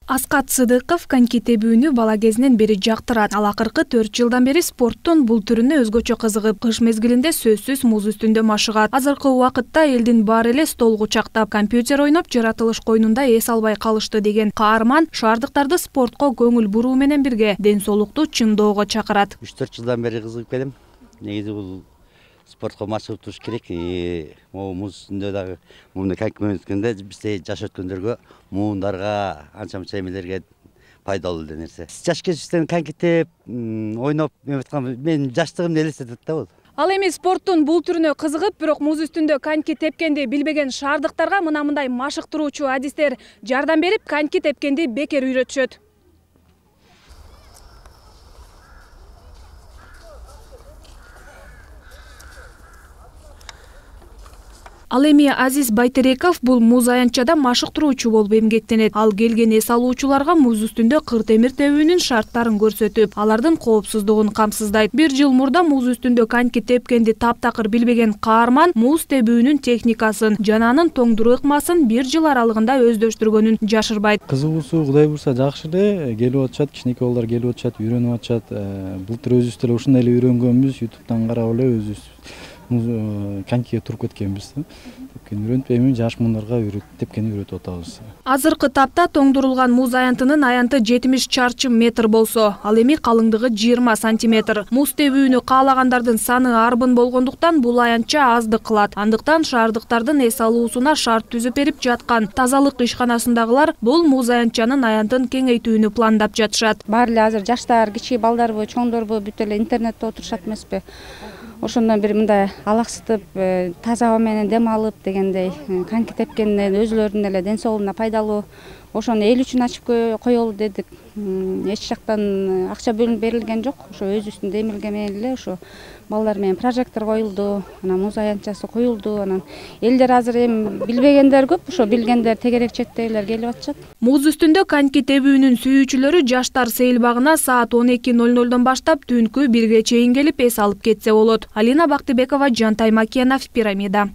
Аскат Сыдыков коньки тебүүнү бала кезинен бери жактырат. Ал акыркы 4 жылдан бери спорттун бул түрүнө өзгөчө кызыгып, кыш мезгилинде сөзсүз муз үстүндө машыгат. Азыркы убакытта элдин баары эле стол кучактап, компьютер ойноп, жаратылыш койнунда эс албай калышты деген каарман шаардыктарды спортко көңүл буруу менен бирге ден соолукту чыңдоого чакырат. 3-4 жылдан бери кызыгып келем. Негизи бул спортко машыгып туруш керек. Могу муз үстүндө дагы муну коньки өткөндө бизде жаш өткөндөргө, муундарга, анча-мынча эмелерге пайдалуу эле нерсе. Жаш кезибизден коньки теп, ойноп аткан менин жаштыгымды элестетет да бул. Ал эми спорттун бул түрүнө кызыгып, бирок муз үстүндө коньки тепкенди билбеген шаардыктарга мындай машыктыруучу адистер жардам берип, коньки тепкенди бекер үйрөтүшөт. Ал эми Азиз Байтереков бул муз аянтчада машыктыруучу болуп эмгектенет. Ал келген эс алуучуларга муз үстүндө кыр темир тебүүнүн шарттарын көрсөтүп, алардын коопсуздугун камсыздайт. 1 жыл мурда муз үстүндө коньки тепкенди таптакыр билбеген каарман муз тебүүнүн техникасын жана анын тоңдуруу ыкмасын 1 жыл аралыгында өздөштүргөнүн жашырбайт. Кызыгуусу Кудай буйрса жакшы эле келип атышат, кичинекей балдар келип атышат, үйрөнүп атышат. Былтыр өзүбүз деле ушундай эле үйрөнгөнбүз, YouTube'дан карап эле өзүбүз конькиге туруп кеткенбиз. Үйрөнүп эми жаш муундарга тепкенди үйрөтүп атабыз. Азыркы тапта тоңдурулган муз аянтынын аянты 70 чарчы метр болсо, ал эми калыңдыгы 20 сантиметр. Муз тебүүнү каалагандардын саны арбын болгондуктан бул аянтча аздык кылат. Андыктан шаардыктардын эс алуусуна шарт түзүп берип жаткан тазалык ишканасындагылар бул муз аянтчанын аянтын кеңейтүүнү пландап жатышат. Баары эле азыр жаштар, кичи балдарбы, чоңдорбу бүт эле интернетте отурушат эмеспи? Ошондон бир мындай алаксытып, таза аба менен дем алып дегендей коньки тепкенден өзүлөрүнүн эле ден соолугуна пайдалуу. Ошону эл үчүн ачып коелу дедик. Эч жактан акча бөлүнүп берилген жок. Ошо өзүбүздүн демилге менен эле ошо балдар менен прожектор коюлду, анан муз аянтчасы коюлду. Анан элдер азыр эми билбегендер көп, ошо билгендер тегерек чектегилер келип атышат. Муз үстүндө коньки тебүүнүн сүйүүчүлөрү жаштар сейил багына саат 12:00 баштап түнкү 1-ге чейин келип эс алып кетсе болот. Алина Бактыбекова, Жантай Макенов, Пирамида.